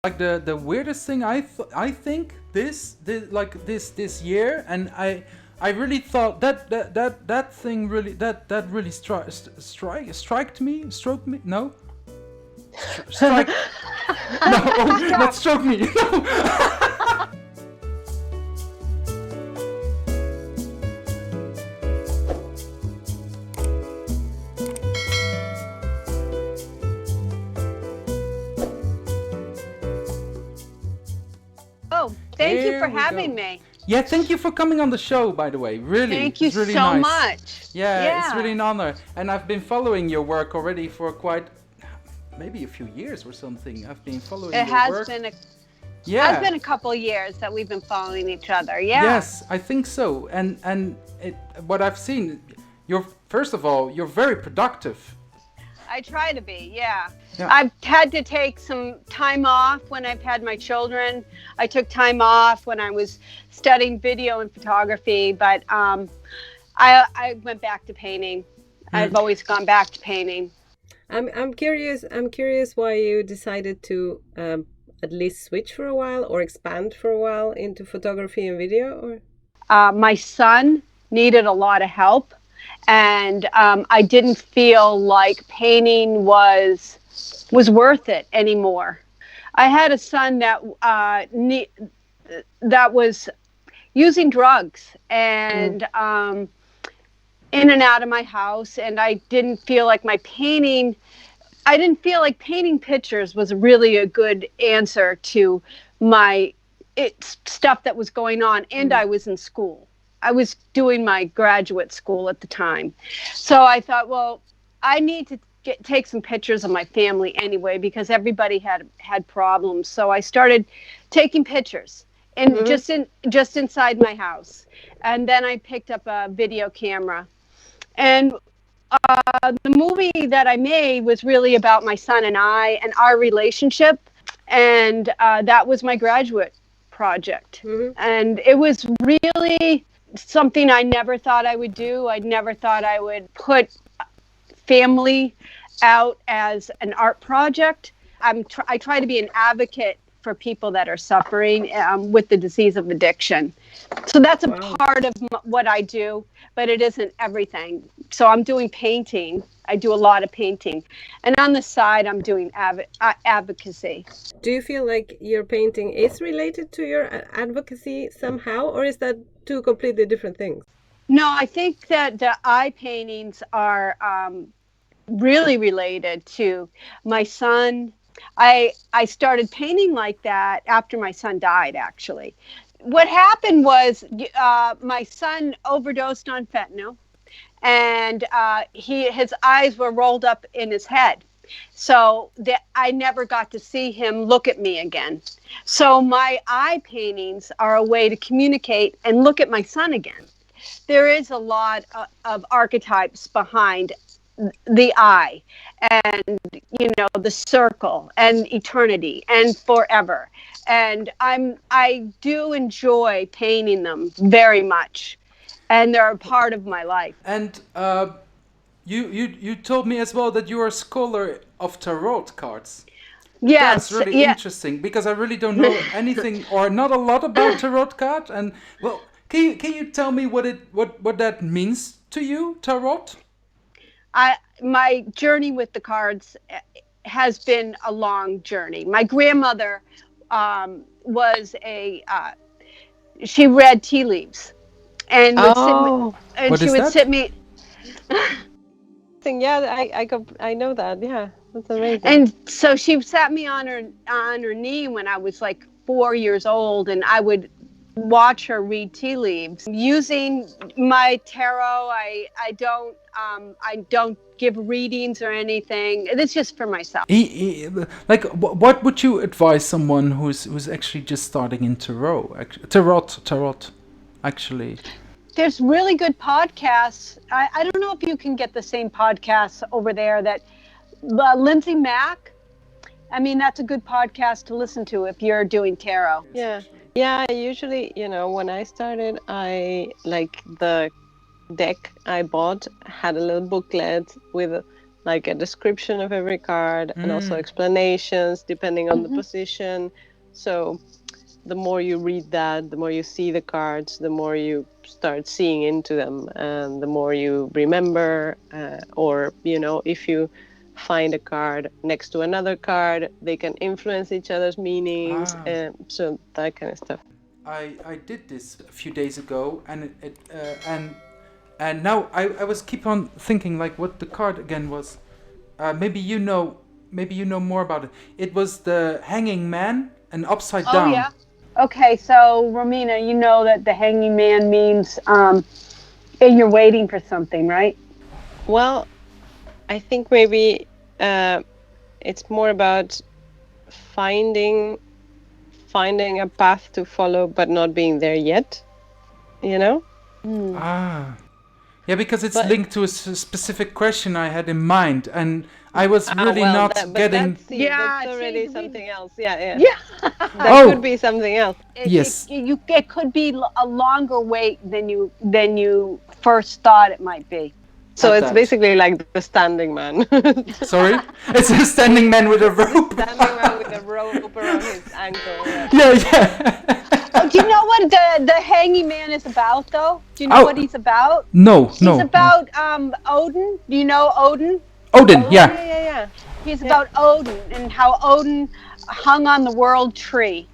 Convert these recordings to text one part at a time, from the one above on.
Like the weirdest thing I think this year, and I really thought that thing really that really striked me, stroked me, no, strike, no, not stroke me, no. Thank you for having me. Yeah, thank you for coming on the show, by the way. Really, thank you it's really so nice. much. Yeah, it's really an honor. And I've been following your work already for maybe a few years or something. I've been following your work. It has been a couple of years that we've been following each other. Yeah. Yes, I think so. And what I've seen, first of all, you're very productive. I try to be, yeah. I've had to take some time off when I've had my children. I took time off when I was studying video and photography, but I went back to painting. I've always gone back to painting. I'm curious why you decided to at least switch for a while or expand for a while into photography and video. Or my son needed a lot of help. And I didn't feel like painting was worth it anymore. I had a son that was using drugs and in and out of my house, and I didn't feel like painting pictures was really a good answer to stuff that was going on, and I was in school. I was doing my graduate school at the time. So I thought, well, I need to take some pictures of my family anyway, because everybody had problems. So I started taking pictures and just inside my house. And then I picked up a video camera. And the movie that I made was really about my son and I and our relationship. And that was my graduate project. And it was really something I never thought I would do. I never thought I would put family out as an art project. I try to be an advocate for people that are suffering with the disease of addiction. So that's a part of what I do, but it isn't everything. So I'm doing painting. I do a lot of painting. And on the side, I'm doing advocacy. Do you feel like your painting is related to your advocacy somehow, or is that two completely different things? No, I think that the eye paintings are really related to my son. I started painting like that after my son died, actually. What happened was my son overdosed on fentanyl, and his eyes were rolled up in his head. So I never got to see him look at me again. So my eye paintings are a way to communicate and look at my son again. There is a lot of archetypes behind the eye, and the circle and eternity and forever. And I do enjoy painting them very much, and they're a part of my life. And you told me as well that you are a scholar of tarot cards. Yes, that's really interesting, because I really don't know anything or not a lot about tarot cards. And well, can you tell me what that means to you, tarot? My journey with the cards has been a long journey. My grandmother was she read tea leaves, and would sit me. Yeah, I know that. Yeah, that's amazing. And so she sat me on her knee when I was like 4 years old, and I would watch her read tea leaves. Using my tarot, I don't give readings or anything. It's just for myself. Like, what would you advise someone who's actually just starting in tarot? Tarot, actually. There's really good podcasts. I don't know if you can get the same podcasts over there that Lindsay Mack. I mean, that's a good podcast to listen to if you're doing tarot. Yeah, usually, when I started, the deck I bought had a little booklet with like a description of every card and also explanations depending on the position. So the more you read that, the more you see the cards, the more you start seeing into them, and the more you remember. Or, you know, if you find a card next to another card, they can influence each other's meanings, and so that kind of stuff. I did this a few days ago, and and now I was keep on thinking like what the card again was. Maybe you know more about it. It was the Hanging Man and upside down. Oh yeah. Okay, so Romina, you know that the hanging man means you're waiting for something, right? Well, I think maybe it's more about finding a path to follow, but not being there yet. You know? Yeah, because it's linked to a specific question I had in mind, and I was really not getting. That's already something else. Yeah. That could be something else. It could be a longer wait than you first thought it might be. So it's basically like the standing man. Sorry? It's a standing man with a rope. Standing man with a rope around his ankle. Yeah. Oh, do you know what the hanging man is about, though? Do you know what he's about? No. He's about Odin. Do you know Odin? Odin, yeah. He's about Odin and how Odin hung on the world tree.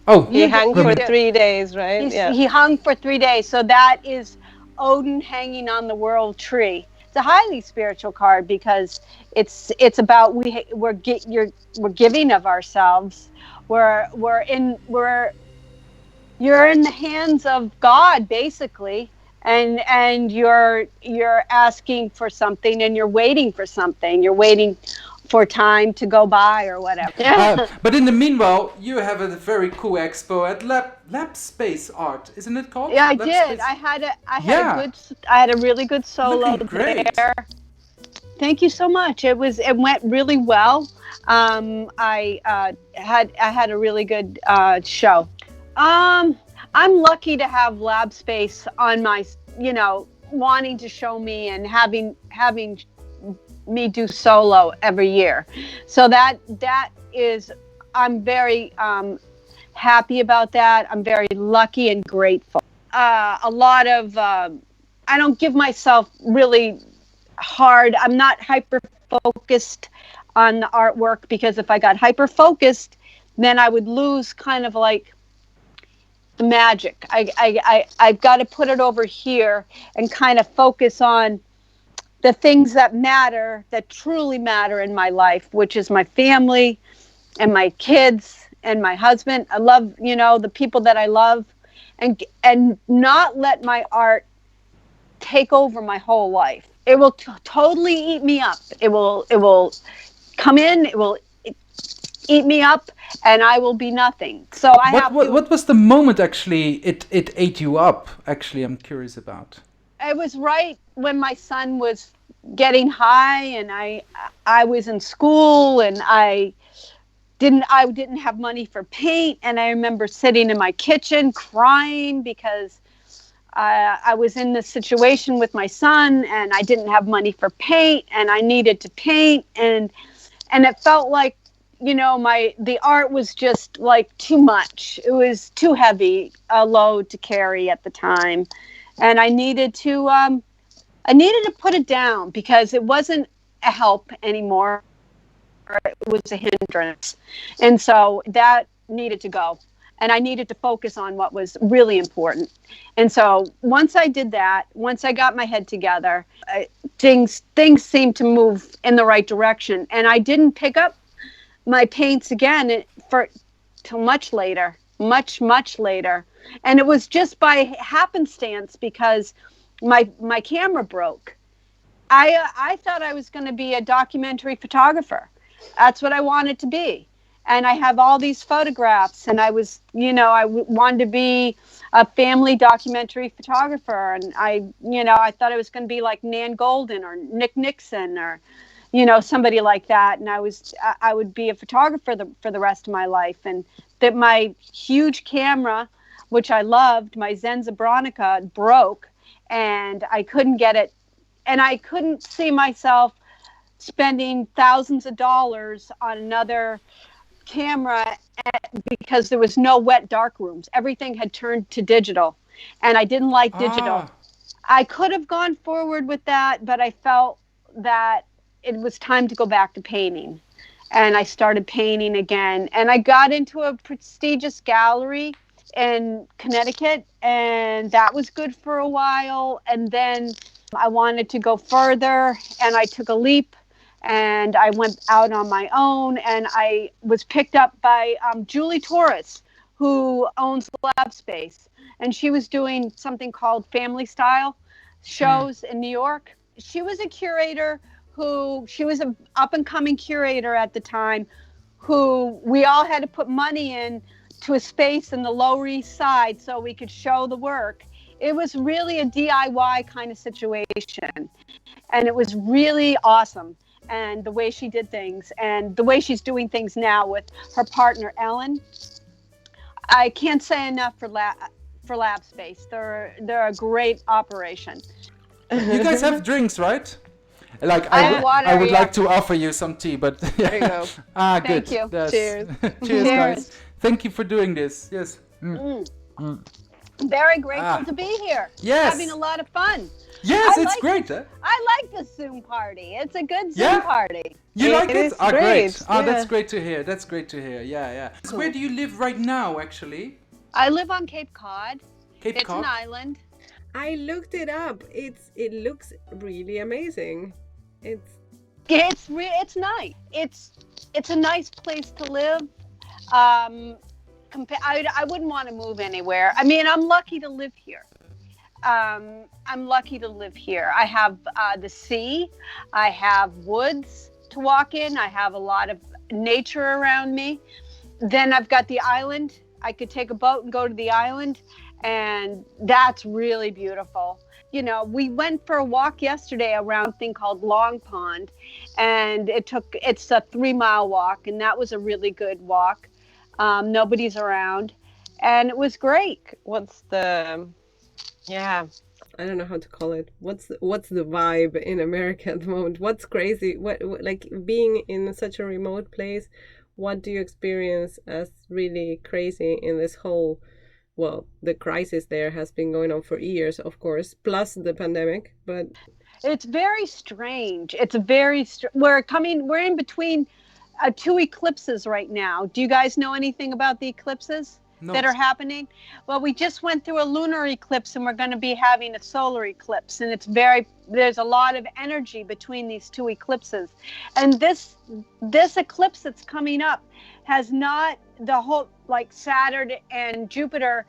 Oh, he hung for 3 days, right? He hung for 3 days. So that is Odin hanging on the world tree. It's a highly spiritual card because it's about we're giving of ourselves. You're in the hands of God, basically, and you're asking for something, and you're waiting for something. You're waiting for time to go by or whatever. But in the meanwhile, you have a very cool expo at Lab Space Art, isn't it called? Yeah, I did. I had a really good solo there. Thank you so much. It went really well. I had a really good show. I'm lucky to have Lab Space on my, wanting to show me and having me do solo every year. So that is, I'm very happy about that. I'm very lucky and grateful. A lot of, I don't give myself really hard. I'm not hyper focused on the artwork, because if I got hyper focused, then I would lose kind of like the magic. I've got to put it over here and kind of focus on the things that matter, that truly matter in my life, which is my family and my kids and my husband. I love, the people that I love, and not let my art take over my whole life. It will totally eat me up. It will come in, it will eat me up, and I will be nothing. So what was the moment actually it ate you up? Actually, I'm curious about. It was right when my son was getting high, and I was in school, and I didn't have money for paint, and I remember sitting in my kitchen crying because I was in this situation with my son, and I didn't have money for paint, and I needed to paint, and it felt like, the art was just like too much. It was too heavy a load to carry at the time, and I needed to put it down because it wasn't a help anymore. It was a hindrance, and so that needed to go. And I needed to focus on what was really important. And so once I did that, once I got my head together, things seemed to move in the right direction. And I didn't pick up my paints again till much later. And it was just by happenstance, because my camera broke. I thought I was going to be a documentary photographer. That's what I wanted to be. And I have all these photographs, and I was, I wanted to be a family documentary photographer. And I thought I was going to be like Nan Golden or Nick Nixon or, somebody like that. And I would be a photographer for the rest of my life. And that my huge camera, which I loved, my Zen Zabronica, broke, and I couldn't get it. And I couldn't see myself spending thousands of dollars on another camera because there was no wet dark rooms. Everything had turned to digital, and I didn't like digital. I could have gone forward with that, but I felt that it was time to go back to painting. And I started painting again. And I got into a prestigious gallery in Connecticut, and that was good for a while. And then I wanted to go further, and I took a leap, and I went out on my own, and I was picked up by Julie Torres, who owns Lab Space. And she was doing something called Family Style shows in New York. She was a curator she was an up and coming curator at the time, who we all had to put money in to a space in the Lower East Side so we could show the work. It was really a DIY kind of situation. And it was really awesome. And the way she did things and the way she's doing things now with her partner, Ellen, I can't say enough for Lab Space. They're a great operation. You guys have drinks, right? Like I would like to offer you some tea, but yeah. There you go. Good. Thank you. Cheers. Cheers, guys. Thank you for doing this. Yes. Very grateful to be here. Yes. Having a lot of fun. Yes, it's great. I like the Zoom party. It's a good Zoom party. You like it? Great. Great. Yeah. That's great to hear. That's great to hear. Yeah. Cool. Where do you live right now, actually? I live on Cape Cod. Cape Cod? It's an island. I looked it up. It looks really amazing. It's nice. It's a nice place to live. I wouldn't want to move anywhere. I mean, I'm lucky to live here. I have the sea. I have woods to walk in. I have a lot of nature around me. Then I've got the island. I could take a boat and go to the island, and that's really beautiful. You know, we went for a walk yesterday around a thing called Long Pond, and it's a 3-mile walk, and that was a really good walk. Nobody's around, and it was great. I don't know how to call it. What's the vibe in America at the moment? What's crazy? What like being in such a remote place? What do you experience as really crazy in this whole? Well, the crisis there has been going on for years, of course, plus the pandemic, but it's very strange. We're in between 2 eclipses right now. Do you guys know anything about the eclipses that are happening? Well, we just went through a lunar eclipse, and we're going to be having a solar eclipse, and there's a lot of energy between these 2 eclipses. And this eclipse that's coming up has not the whole, like Saturn and Jupiter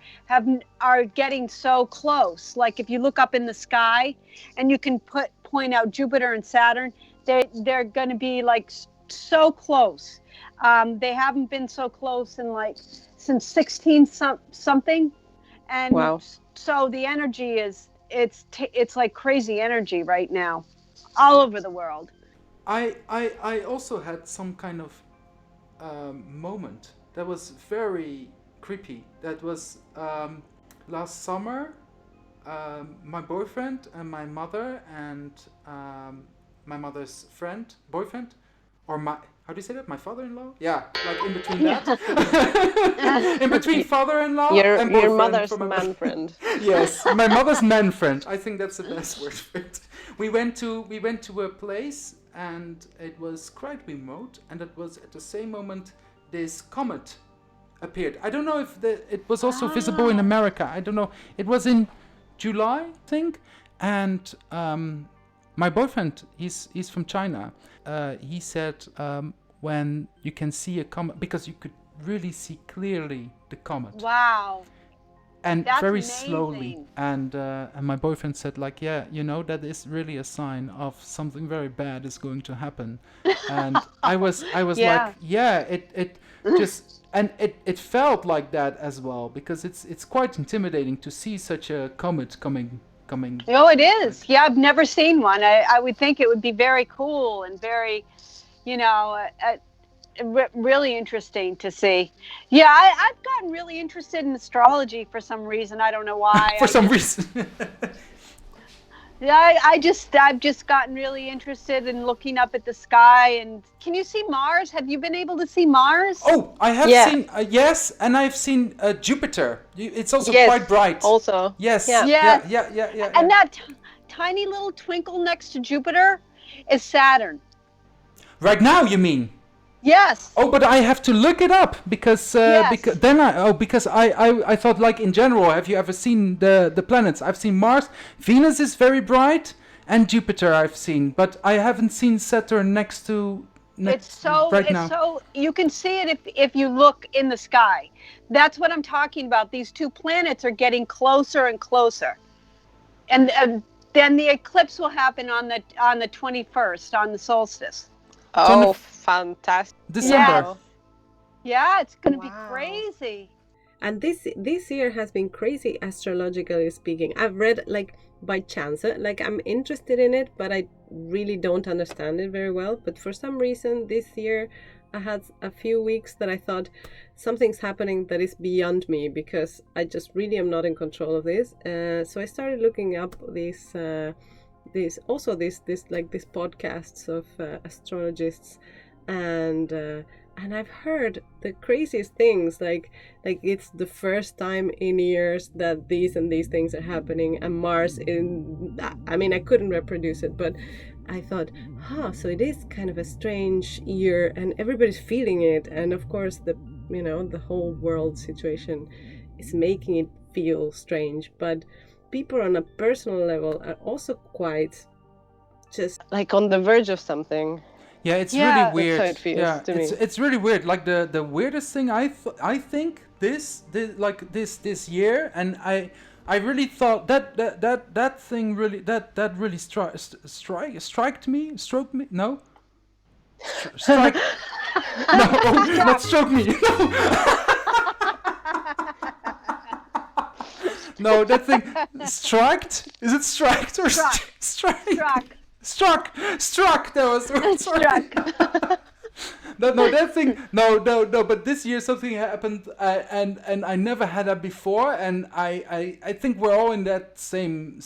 are getting so close. Like if you look up in the sky and you can point out Jupiter and Saturn, they're going to be like so close. They haven't been so close since 16 something. And wow. So the energy it's like crazy energy right now all over the world. I also had some kind of moment that was very creepy. That was last summer. My boyfriend and my mother and my mother's boyfriend, or how do you say that? My father-in-law? Yeah, like in between that. In between father-in-law and boyfriend. Your mother's man friend. Yes, my mother's man friend. I think that's the best word for it. We went to a place, and it was quite remote, and it was at the same moment this comet appeared. I don't know if it was also visible in America. I don't know. It was in July, I think, and my boyfriend, he's from China. He said when you can see a comet, because you could really see clearly the comet. Wow. And that's very amazing. Slowly. And my boyfriend said, like, yeah, that is really a sign of something very bad is going to happen. And I was yeah. like, yeah, it just, and it felt like that as well, because it's quite intimidating to see such a comet coming. Oh, it is. Yeah, I've never seen one. I would think it would be very cool and very, really interesting to see. Yeah, I've gotten really interested in astrology for some reason. I don't know why. For some reason. Yeah, I've just gotten really interested in looking up at the sky. And can you see Mars? Have you been able to see Mars? Oh, I have Yeah. seen yes, and I've seen Jupiter. It's also quite Yes. bright. Also. Yes, Yeah. yeah, Yes. yeah, yeah, yeah, And yeah. that tiny little twinkle next to Jupiter is Saturn. Right now, you mean? Yes. Oh, but I have to look it up because Yes. then because I thought like in general, have you ever seen the planets? I've seen Mars, Venus is very bright, and Jupiter I've seen, but I haven't seen Saturn next right It's now. so you can see it if you look in the sky. That's what I'm talking about. These two planets are getting closer and closer. And then the eclipse will happen on the 21st on the solstice. It's on the Oh, fantastic. December. Yes. Wow. Yeah, it's going to be Wow. crazy. And this year has been crazy astrologically speaking. I've read like by chance, like I'm interested in it, but I really don't understand it very well. But for some reason this year I had a few weeks that I thought something's happening that is beyond me because I just really am not in control of this. So I started looking up these podcasts of astrologists, and I've heard the craziest things, like it's the first time in years that these and these things are happening, and Mars in, I mean, I couldn't reproduce it, but I thought, so it is kind of a strange year and everybody's feeling it, and of course the whole world situation is making it feel strange, but people on a personal level are also quite just Like on the verge of something. Yeah, it's really Yeah. weird. That's how it feels Yeah, to me. it's really weird. Like the weirdest thing I think this year, and I really thought that thing really that really striked me, stroked me. No, strike. No, oh, not stroke me. No, that thing striked. Is it striked or Struck. strike? Struck. Struck. That was the word. Sorry. Struck. No, that thing. No. But this year something happened, and I never had that before, and I think we're all in that same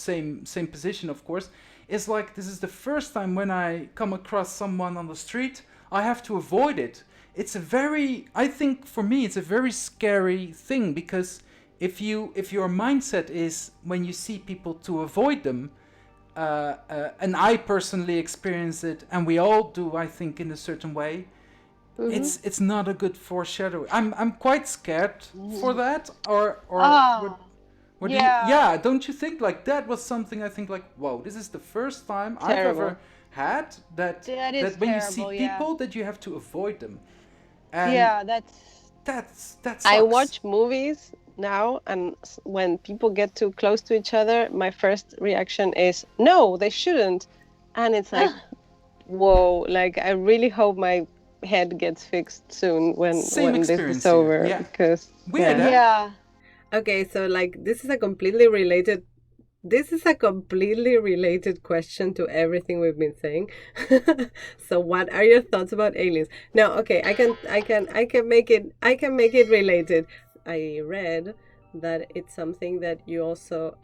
position. Of course, it's like this is the first time when I come across someone on the street, I have to avoid it. It's a very, I think for me, it's a very scary thing because if your mindset is when you see people to avoid them, and I personally experience it, and we all do, I think, in a certain way. It's not a good foreshadow. I'm quite scared for that. Or Oh, what do you? yeah. Yeah, don't you think like that was something I think like whoa, this is the first time I've Terrible. ever had that That is when you see terrible, yeah. people that you have to avoid them, and Yeah, that sucks. I watch movies now, and when people get too close to each other, my first reaction is, no, they shouldn't. And it's like, whoa, like I really hope my head gets fixed soon Same when this experience is here, over. yeah. Because Weird, eh? yeah. okay. So like this is a completely related. This is a completely related question to everything we've been saying. So what are your thoughts about aliens? Now, okay, I can make it related. I read that it's something that you also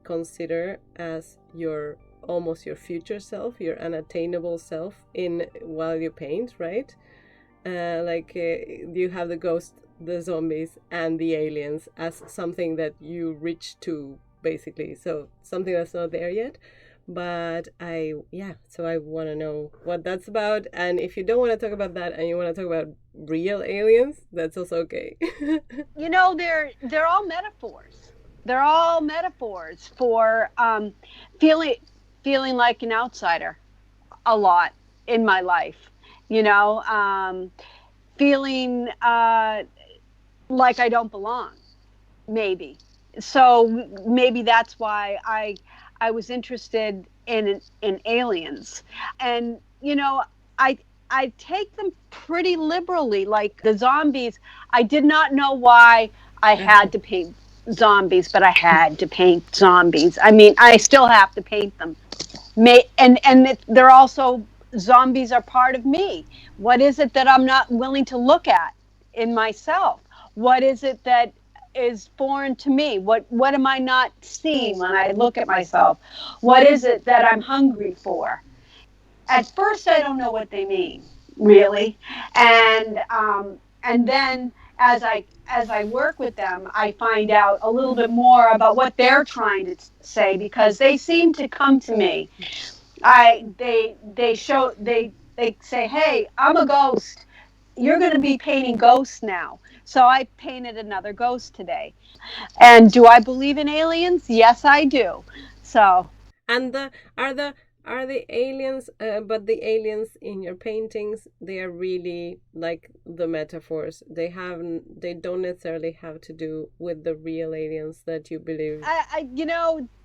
consider as your almost your future self, your unattainable self in while you paint, right? You have the ghost, the zombies, and the aliens as something that you reach to, basically. So something that's not there yet. But so I want to know what that's about. And if you don't want to talk about that and you want to talk about real aliens, that's also okay. You know, they're all metaphors. They're all metaphors for feeling like an outsider a lot in my life. You know, feeling like I don't belong, maybe. So maybe that's why I was interested in aliens, and you know, I I take them pretty liberally. Like the zombies, I did not know why I had to paint zombies, but I had to paint zombies. I mean, I still have to paint them. They're also zombies are part of me. What is it that I'm not willing to look at in myself? What is it that is foreign to me? What am I not seeing when I look at myself? What is it that I'm hungry for? At first, I don't know what they mean, really, and then as I work with them, I find out a little bit more about what they're trying to say, because they seem to come to me. They say, "Hey, I'm a ghost. You're going to be painting ghosts now." So I painted another ghost today. And do I believe in aliens? Yes, I do. So And are the are the aliens, but the aliens in your paintings, they are really like the metaphors. They don't necessarily have to do with the real aliens that you believe.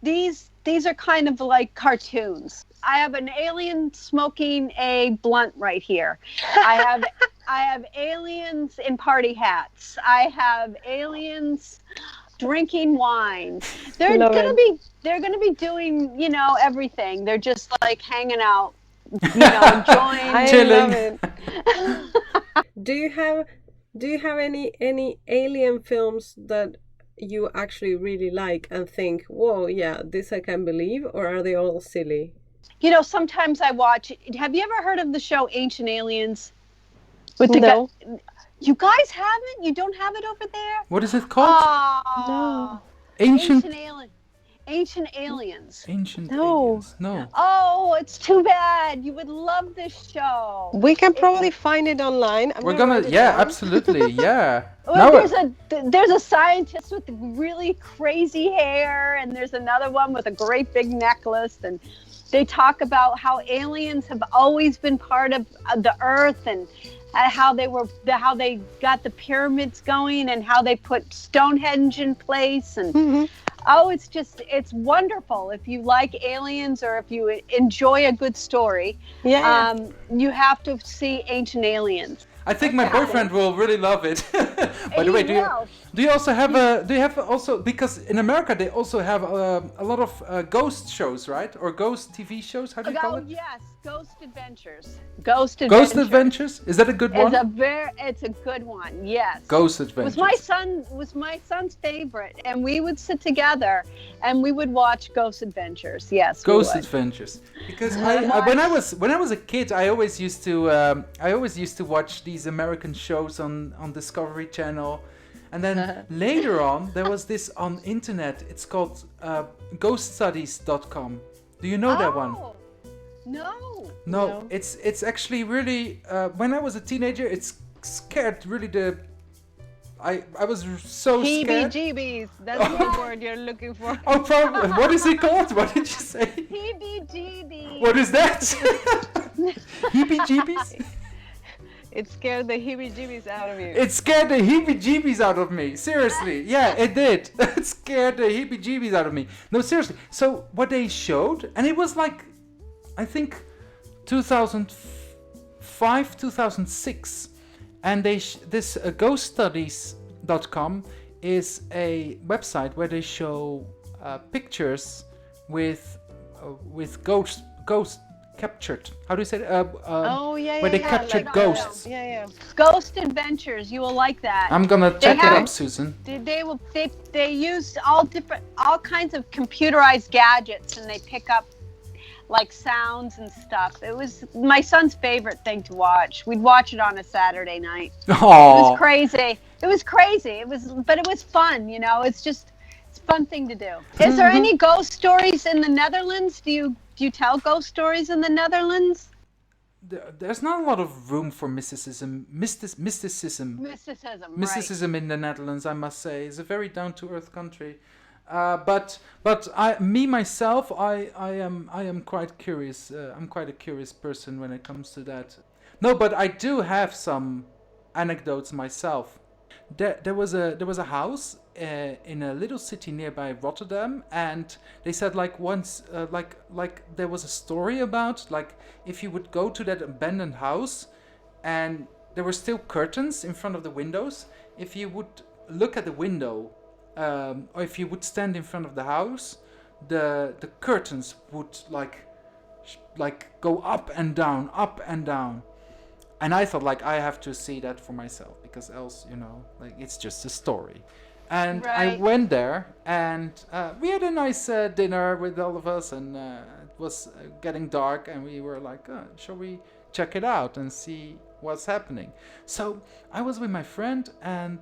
these are kind of like cartoons. I have an alien smoking a blunt right here. I have aliens in party hats. I have aliens drinking wine. They're gonna be doing, everything. They're just like hanging out, enjoying. I Chilling. love it. Do you have any alien films that you actually really like and think, whoa, yeah, this I can believe, or are they all silly? Sometimes I watch. Have you ever heard of the show Ancient Aliens? With No. You guys haven't? You don't have it over there? What is it called? No. Ancient Ancient Aliens. Ancient No. aliens. No. Oh, it's too bad. You would love this show. We can probably find it online. We're gonna, write it yeah, down. absolutely, yeah. Well, Now, there's a scientist with really crazy hair, and there's another one with a great big necklace, and they talk about how aliens have always been part of the Earth, and how they got the pyramids going, and how they put Stonehenge in place, and it's wonderful. If you like aliens, or if you enjoy a good story, you have to see Ancient Aliens. I think my boyfriend will really love it. By the way, do you also have because in America they also have a lot of ghost shows, right? Or ghost TV shows? How do you call it? Yes, Ghost Adventures. Ghost Adventures? Is that a good one? It's a good one. Yes. Ghost Adventures. Was my son's favorite, and we would sit together and we would watch Ghost Adventures. Yes. Ghost Adventures. Because when I was a kid, I always used to watch these American shows on Discovery Channel. And then later on, there was this on internet. It's called ghoststudies.com. Do you know that one? No. It's actually really. When I was a teenager, it scared really I was so scared. Heebie-jeebies. That's the word you're looking for. Oh, probably. What is it called? What did you say? Heebie-jeebies. What is that? Heebie-jeebies? It scared the heebie-jeebies out of you. It scared the heebie-jeebies out of me. Seriously. Yeah, it did. It scared the heebie-jeebies out of me. No, seriously. So what they showed, and it was like, I think 2005, 2006. And this ghoststudies.com is a website where they show pictures with ghosts captured. How do you say it? Where they captured ghosts. Ghost Adventures. You will like that. I'm gonna check it up, Susan. They use all kinds of computerized gadgets, and they pick up like sounds and stuff. It was my son's favorite thing to watch. We'd watch it on a Saturday night. Aww. It was crazy. But it was fun. It's a fun thing to do. Is there any ghost stories in the Netherlands? Do you tell ghost stories in the Netherlands? There's not a lot of room for mysticism. Mysticism in the Netherlands, I must say, is a very down-to-earth country. But I am quite curious. I'm quite a curious person when it comes to that. No, but I do have some anecdotes myself. There was a house in a little city nearby Rotterdam, and they said like once like there was a story about like if you would go to that abandoned house, and there were still curtains in front of the windows. If you would look at the window. Or if you would stand in front of the house, the curtains would like go up and down, and I thought like I have to see that for myself, because else like it's just a story. And I Right. went there, and we had a nice dinner with all of us, and it was getting dark, and we were like, shall we check it out and see what's happening? So I was with my friend, and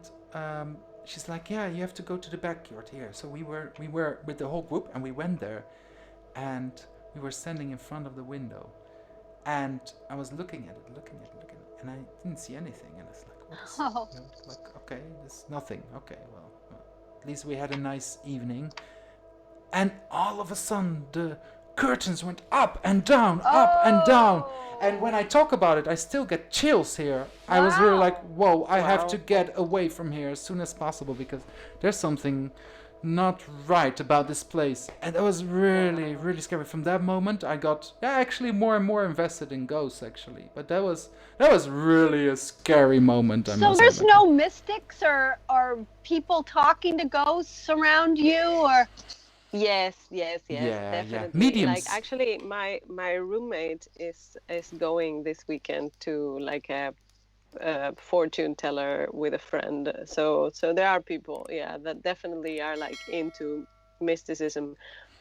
she's like, yeah, you have to go to the backyard here. So we were with the whole group, and we went there, and we were standing in front of the window, and I was looking at it, and I didn't see anything, and it's like, what's like, okay, there's nothing. Okay, well, at least we had a nice evening. And all of a sudden, the curtains went up and down, up and down. And when I talk about it, I still get chills here. I was really like, whoa, I have to get away from here as soon as possible, because there's something not right about this place. And that was really, really scary. From that moment, I got actually more and more invested in ghosts, actually. But that was really a scary moment. So there's no mystics or people talking to ghosts around you, or? Yes, Yeah, definitely. mediums. Like actually, my roommate is going this weekend to like a fortune teller with a friend. So there are people, that definitely are like into mysticism,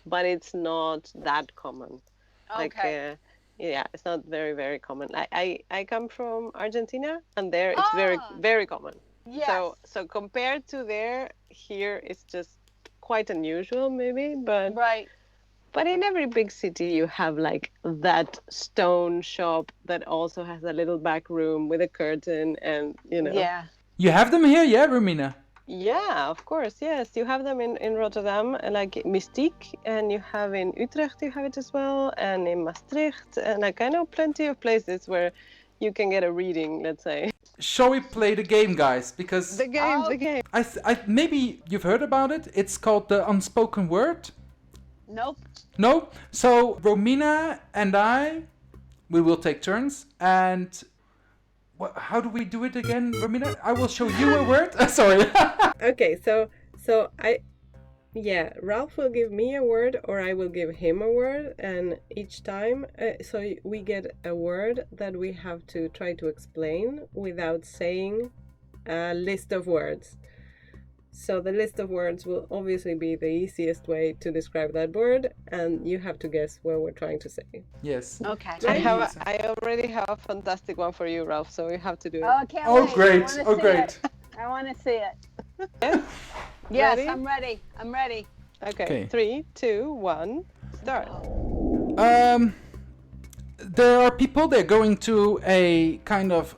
but it's not that common. Okay. Like, it's not very, very common. I come from Argentina, and there it's very, very common. Yes. So compared to there, here it's just quite unusual maybe, but Right. but in every big city you have like that stone shop that also has a little back room with a curtain, and Yeah. You have them here, yeah, Romina? Yeah, of course, yes, you have them in Rotterdam, like Mystique, and you have in Utrecht, you have it as well, and in Maastricht, and like I know plenty of places where you can get a reading, let's say. Shall we play the game, guys? Because The game. I maybe you've heard about it. It's called the unspoken word. Nope. No? So Romina and we will take turns. And how do we do it again, Romina? I will show you a word. Sorry. Okay, so Ralf will give me a word, or I will give him a word, and each time, so we get a word that we have to try to explain without saying a list of words. So the list of words will obviously be the easiest way to describe that word, and you have to guess what we're trying to say. Yes. Okay. I already have a fantastic one for you, Ralf, so you have to do it. Oh, can't Oh, wait. great. I Oh, wanna see great. it. I want to see it. Yes? Yes, Ready? I'm ready. I'm ready. Okay. 3, 2, 1, start. There are people, they're going to a kind of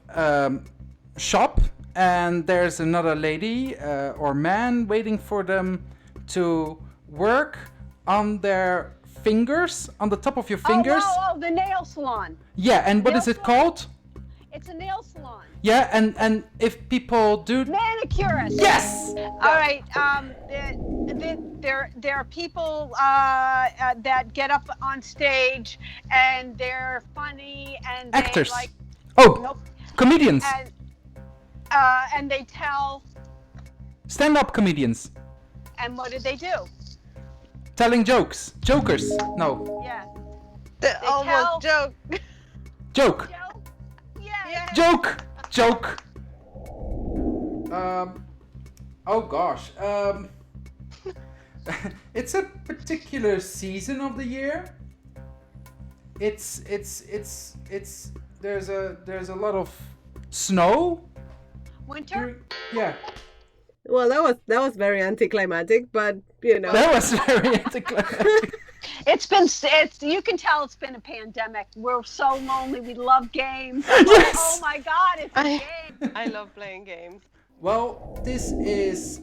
shop, and there's another lady or man waiting for them to work on their fingers, on the top of your fingers. Oh, the nail salon. Yeah, and what is it called? It's a nail salon. Yeah, and if people do... Manicurist. Yes! All right. There are people that get up on stage and they're funny and Actors. They like. Oh, Nope. comedians. And they tell. Stand-up comedians. And what did they do? Telling jokes. Jokers. No. Yeah. The almost joke. Joke. Joe? Yeah. Joke. Oh gosh. It's a particular season of the year. It's there's a lot of snow. Winter. Yeah. Well, that was very anticlimactic, but That was very anticlimactic. You can tell it's been a pandemic. We're so lonely. We love games. Yes. Oh my God, it's a game. I love playing games. Well, this is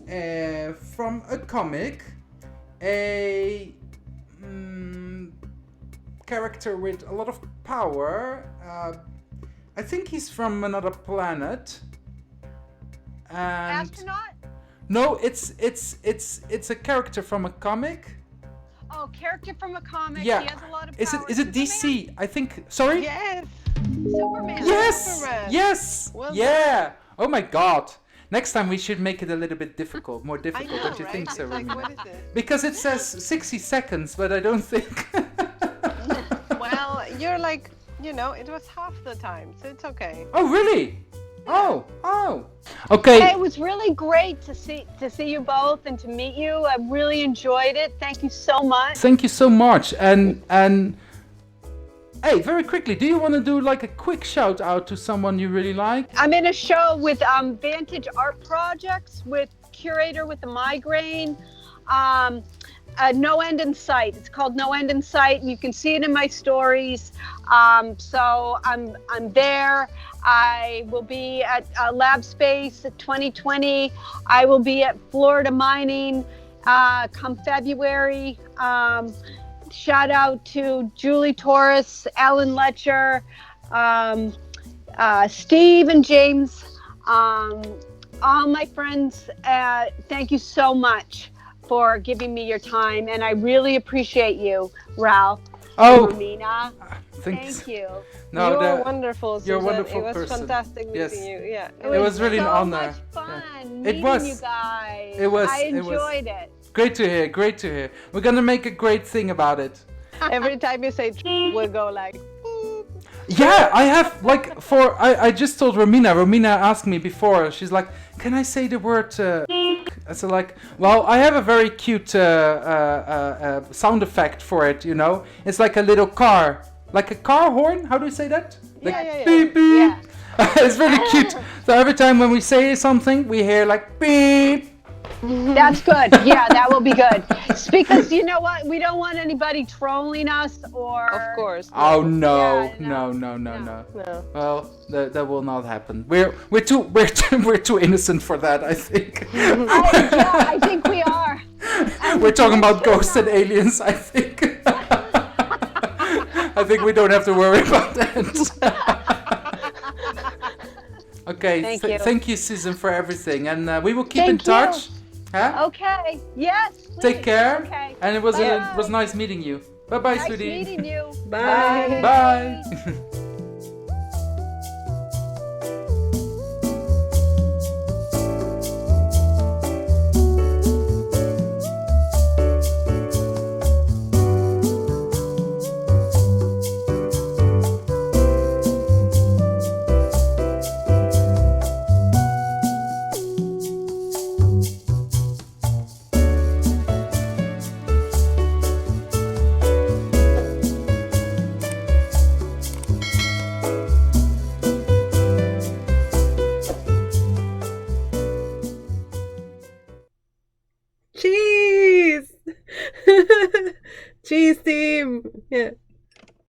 from a comic, a character with a lot of power. I think he's from another planet. And Astronaut? no, it's a character from a comic. Oh, character from a comic. Yeah. He has a lot of Is power. it DC? I think. Sorry. Yes. Superman. Yes. Superman. Yes. Well yeah. Oh my God. Next time we should make it a little bit difficult, more difficult. I know, Don't you right? think so, It's like, Romina? what is it? Because it says 60 seconds, but I don't think. Well, you're like, it was half the time, so it's okay. Oh really? Oh. Okay. Hey, it was really great to see you both and to meet you. I really enjoyed it. Thank you so much. Thank you so much. And hey, very quickly, do you want to do like a quick shout out to someone you really like? I'm in a show with Vantage Art Projects with curator with the migraine. No End in Sight. It's called No End in Sight, and you can see it in my stories. So I'm there. I will be at Lab Space at 2020. I will be at Florida Mining come February. Shout out to Julie Torres, Alan Letcher, Steve and James, all my friends. Thank you so much for giving me your time, and I really appreciate you, Ralph. Oh, Romina. thank you. No, you're wonderful, Susan. You're a wonderful It was person. fantastic meeting you. Yeah, it was really an honor. So much fun Yeah. meeting you guys. I enjoyed it. Great to hear. We're gonna make a great thing about it. Every time you say we'll go like boop. Yeah, I have like I just told Romina. Romina asked me before. She's like, "Can I say the word?" I said like, "Well, I have a very cute sound effect for it. You know, it's like a little car, like a car horn. How do you say that? Like Yeah. beep beep. Yeah. It's really cute. So every time when we say something, we hear like beep. That's good. Yeah, that will be good. It's because you know what? We don't want anybody trolling us or. Of course. Oh no, Yeah, no. No. Well, that will not happen. We're too innocent for that, I think. I think we are. We're talking about ghosts and aliens, I think. I think we don't have to worry about that. Okay, thank you, Susan, for everything, and we will keep in touch. Huh? Okay. Yes. Please. Take care. Okay. And it was nice meeting you. Bye, Nice sweetie. meeting you. Bye. Bye. Cheese! Cheese team! Yeah.